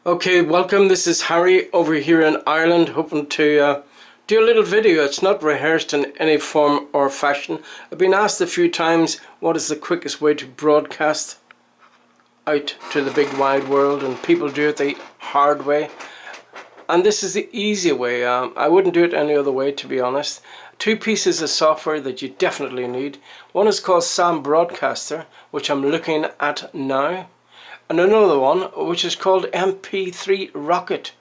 Okay, welcome. This is Harry over here in Ireland, hoping to do a little video. It's not rehearsed in any form or fashion. I've been asked a few times what is the quickest way to broadcast out to the big wide world, and people do it the hard way. And this is the easy way. I wouldn't do it any other way, to be honest. Two pieces of software that you definitely need. One is called Sam Broadcaster, which I'm looking at now. And another one which is called MP3 Rocket,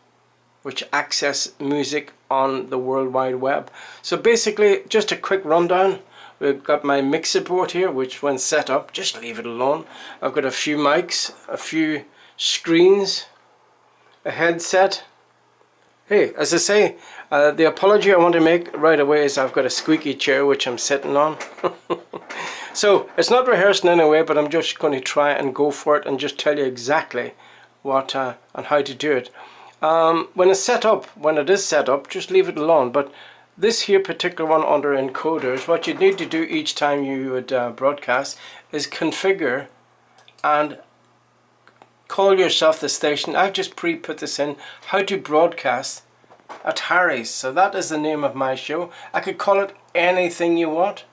which access music on the World Wide Web. So basically, just a quick rundown. We've got my mixer board here, which when set up, just leave it alone. I've got a few mics, a few screens, a headset. Hey, as I say, the apology I want to make right away is I've got a squeaky chair which I'm sitting on. So it's not rehearsed in any way, but I'm just going to try and go for it and just tell you exactly what and how to do it. When it is set up, just leave it alone. But this here particular one under encoders, what you need to do each time you would broadcast is configure and call yourself the station. I've just pre-put this in, how to broadcast at Harry's. So that is the name of my show. I could call it anything you want.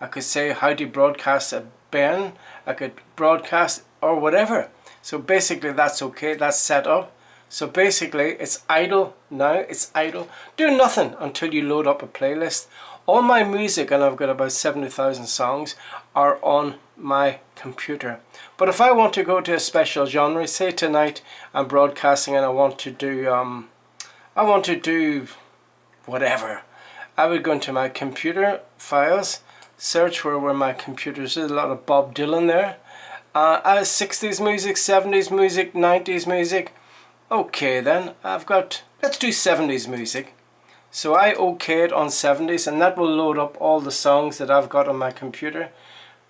I could say how to broadcast at Ben. I could broadcast or whatever. So basically that's okay, that's set up. So basically it's idle now, it's idle. Do nothing until you load up a playlist. All my music, and I've got about 70,000 songs, are on my computer. But if I want to go to a special genre, say tonight I'm broadcasting and I want to do whatever, I would go into my computer files, search where my computers is. A lot of Bob Dylan there. 60s music, 70s music, 90s music. Okay then, let's do 70s music. So I OK it on 70s, and that will load up all the songs that I've got on my computer.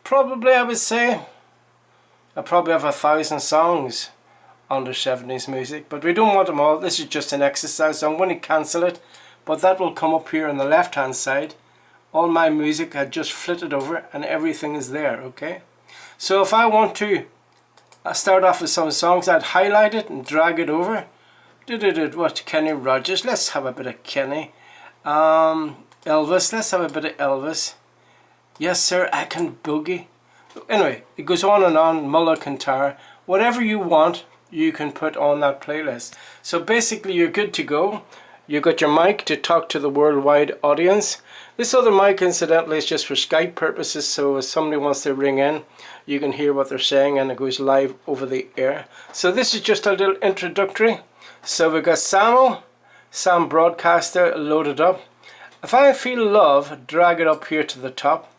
Probably, I would say, I probably have 1,000 songs under 70s music, but we don't want them all. This is just an exercise, so I'm going to cancel it. But that will come up here on the left hand side. All my music I just flitted over and everything is there, okay? So if I want to start off with some songs, I'd highlight it and drag it over. What, Kenny Rogers, let's have a bit of Kenny. Elvis, let's have a bit of Elvis. Yes sir, I can boogie. Anyway, it goes on and on, Mulla Kantara. Whatever you want, you can put on that playlist. So basically you're good to go. You've got your mic to talk to the worldwide audience. This other mic, incidentally, is just for Skype purposes, so if somebody wants to ring in, you can hear what they're saying and it goes live over the air. So this is just a little introductory. So we've got Sam Broadcaster loaded up. If I feel love, drag it up here to the top.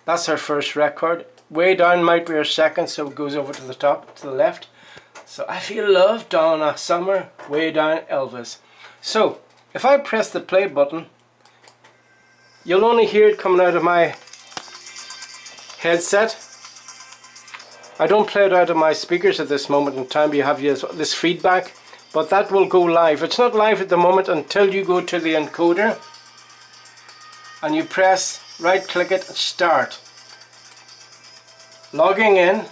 That's our first record. Way down might be our second, so it goes over to the top, to the left. So I feel love, Donna Summer, way down Elvis. So if I press the play button, you'll only hear it coming out of my headset. I don't play it out of my speakers at this moment in time. You have this feedback, but that will go live. It's not live at the moment until you go to the encoder and you press right click it and start. Logging in.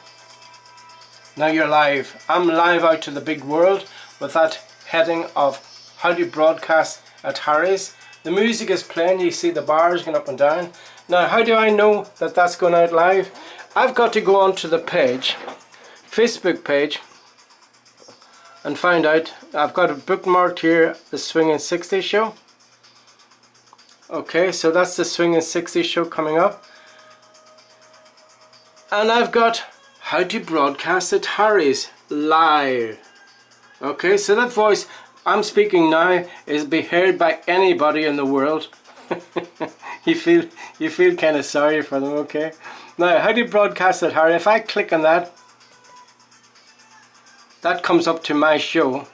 Now you're live. I'm live out to the big world with that heading of how to broadcast at Harry's. The music is playing, you see the bars going up and down. Now how do I know that that's going out live? I've got to go onto the page, Facebook page, and find out. I've got it bookmarked here, the Swingin' 60s show. Okay, so that's the Swingin' 60s show coming up. And I've got how to broadcast at Harry's live. Okay, so that voice I'm speaking now is be heard by anybody in the world. you feel kind of sorry for them, okay? Now, how do you broadcast at Harry? If I click on that, that comes up to my show.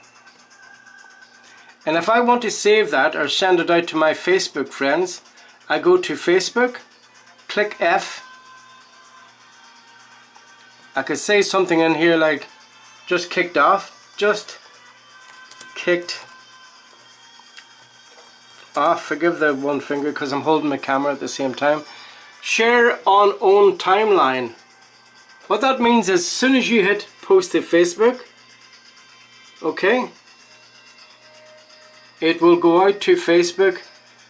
And if I want to save that or send it out to my Facebook friends, I go to Facebook, click F. I could say something in here like just kicked off, just kicked off. Forgive the one finger because I'm holding my camera at the same time. Share on own timeline. What that means is as soon as you hit post to Facebook, Okay, it will go out to Facebook,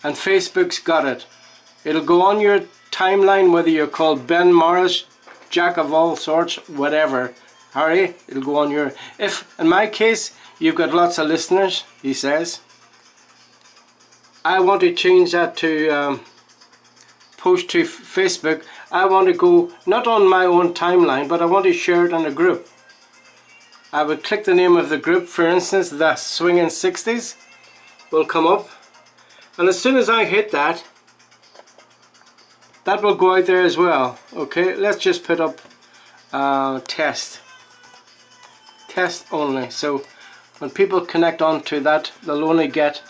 and Facebook's got it. It'll go on your timeline, whether you're called Ben Morris, Jack of all sorts, whatever. Harry, it'll go on your... If, in my case, you've got lots of listeners, he says, I want to change that to post to Facebook. I want to go, not on my own timeline, but I want to share it on a group. I would click the name of the group, for instance, the Swinging 60s will come up. And as soon as I hit that, that will go out there as well. Okay, let's just put up test only. So when people connect onto that, they'll only get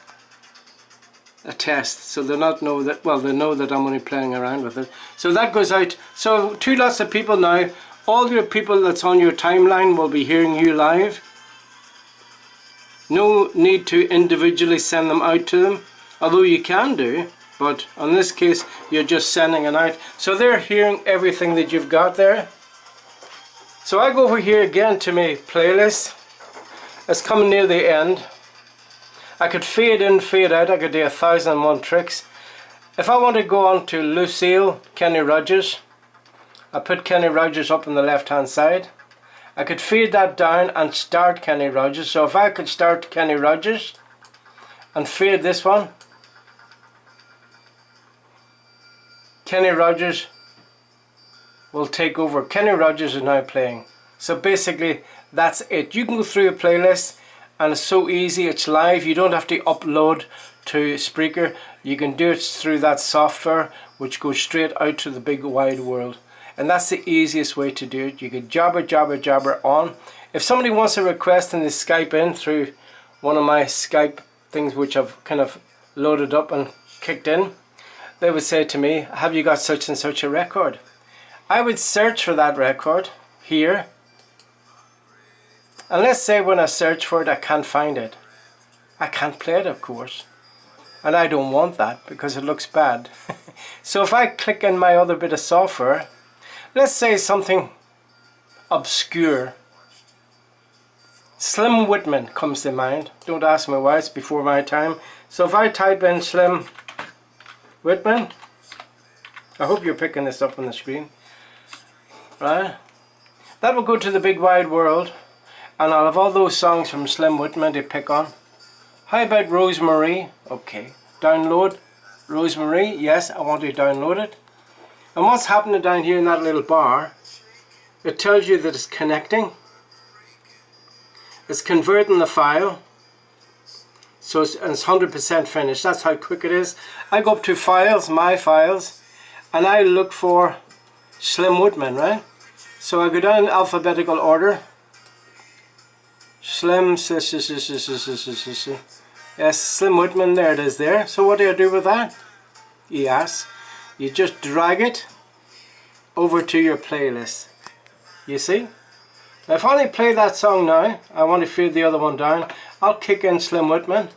a test. So they'll not know that, well, they know that I'm only playing around with it. So that goes out. So to lots of people now, all your people that's on your timeline will be hearing you live. No need to individually send them out to them, although you can do, but in this case you're just sending it out. So they're hearing everything that you've got there. So I go over here again to my playlist. It's coming near the end. I could fade in, fade out. I could do 1001 tricks. If I want to go on to Lucille, Kenny Rogers, I put Kenny Rogers up on the left hand side. I could fade that down and start Kenny Rogers. So if I could start Kenny Rogers and fade this one, Kenny Rogers will take over. Kenny Rogers is now playing. So basically that's it. You can go through a playlist and it's so easy. It's live. You don't have to upload to Spreaker. You can do it through that software which goes straight out to the big wide world. And that's the easiest way to do it. You could jabber on. If somebody wants a request and they Skype in through one of my Skype things which I've kind of loaded up and kicked in, they would say to me, have you got such and such a record? I would search for that record here. And let's say when I search for it, I can't find it. I can't play it, of course. And I don't want that because it looks bad. So if I click in my other bit of software, let's say something obscure. Slim Whitman comes to mind. Don't ask me why, it's before my time. So if I type in Slim Whitman, I hope you're picking this up on the screen. Right? That will go to the big wide world, and I'll have all those songs from Slim Whitman to pick on. How about Rosemary? Okay. Download Rosemary. Yes, I want to download it. And what's happening down here in that little bar, it tells you that it's connecting. It's converting the file. So it's 100% finished. That's how quick it is. I go up to Files, My Files, and I look for Slim Whitman, right? So I go down in alphabetical order. Slim, yes, Slim Whitman, there it is there. So what do I do with that? Yes. You just drag it over to your playlist. You see? Now if I only play that song now, I want to fade the other one down, I'll kick in Slim Whitman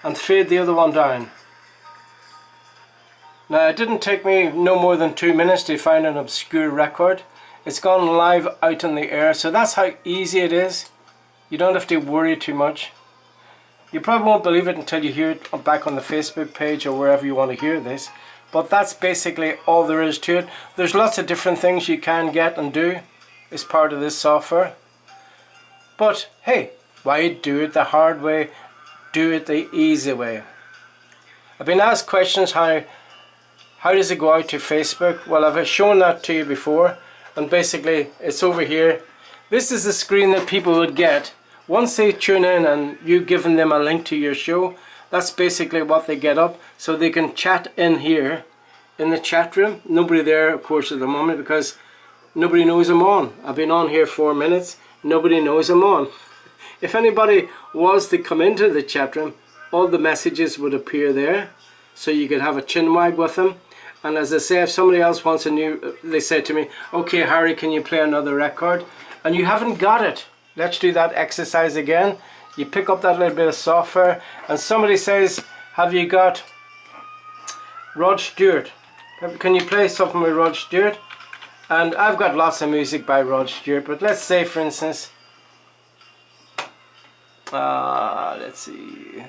and fade the other one down. Now it didn't take me no more than 2 minutes to find an obscure record. It's gone live out in the air, so that's how easy it is. You don't have to worry too much. You probably won't believe it until you hear it back on the Facebook page or wherever you want to hear this. But that's basically all there is to it. There's lots of different things you can get and do as part of this software. But hey, why do it the hard way? Do it the easy way. I've been asked questions, how does it go out to Facebook? Well, I've shown that to you before, and basically it's over here. This is the screen that people would get once they tune in and you've given them a link to your show. That's basically what they get up, so they can chat in here in the chat room. Nobody there, of course, at the moment because nobody knows I'm on. I've been on here 4 minutes. Nobody knows I'm on. If anybody was to come into the chat room, all the messages would appear there, so you could have a chinwag with them. And as I say, if somebody else wants a new, they say to me, okay Harry, can you play another record? And you haven't got it. Let's do that exercise again. You pick up that little bit of software and somebody says, have you got Rod Stewart? Can you play something with Rod Stewart? And I've got lots of music by Rod Stewart, but let's say for instance, Let's see.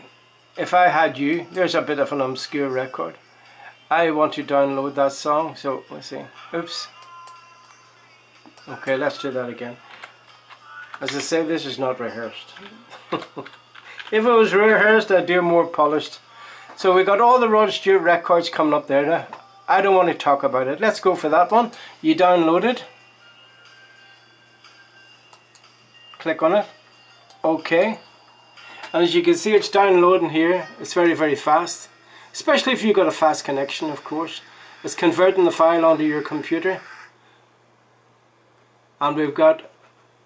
If I Had You, there's a bit of an obscure record. I want to download that song, so let's see. Oops. Okay, let's do that again. As I say, this is not rehearsed. If it was rehearsed, I'd do more polished. So we got all the Rod Stewart records coming up there now. I don't want to talk about it. Let's go for that one. You download it. Click on it. Okay. And as you can see, it's downloading here. It's very, very fast. Especially if you've got a fast connection, of course. It's converting the file onto your computer. And we've got...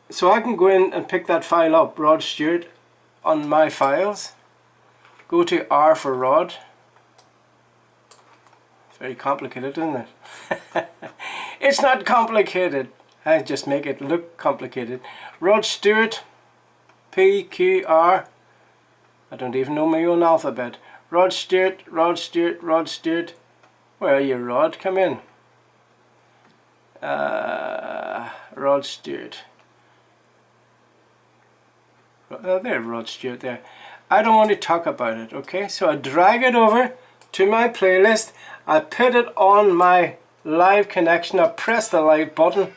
So I can go in and pick that file up, Rod Stewart, on my files. Go to R for Rod. It's very complicated, isn't it? It's not complicated. I just make it look complicated. Rod Stewart, P, Q, R. I don't even know my own alphabet. Rod Stewart, Rod Stewart, Rod Stewart. Where are you, Rod? Come in. Rod Stewart. There, Rod Stewart there. I don't want to talk about it, okay? So I drag it over to my playlist. I put it on my live connection. I press the live button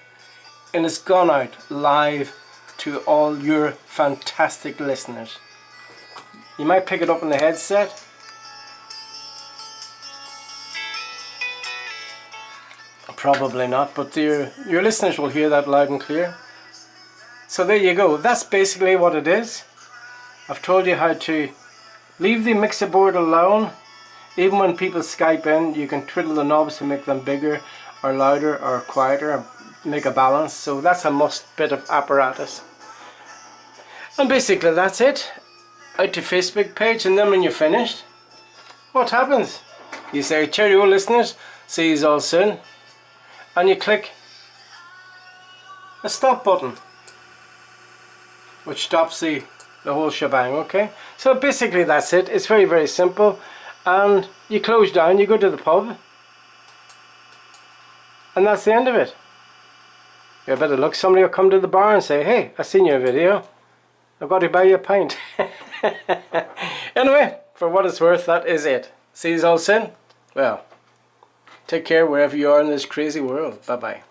and it's gone out live to all your fantastic listeners. You might pick it up on the headset. Probably not, but your listeners will hear that loud and clear. So there you go. That's basically what it is. I've told you how to leave the mixer board alone. Even when people Skype in, you can twiddle the knobs to make them bigger or louder or quieter and make a balance. So that's a must bit of apparatus. And basically that's it. Out to Facebook page, and then when you're finished, what happens? You say, cheerio listeners, see you all soon. And you click the stop button, which stops the whole shebang, okay? So basically that's it. It's very, very simple. And you close down, you go to the pub, and that's the end of it. You better look, somebody will come to the bar and say, hey, I seen your video, I've got to buy you a pint. Anyway, for what it's worth, that is it. See you all soon. Well, take care wherever you are in this crazy world. Bye bye.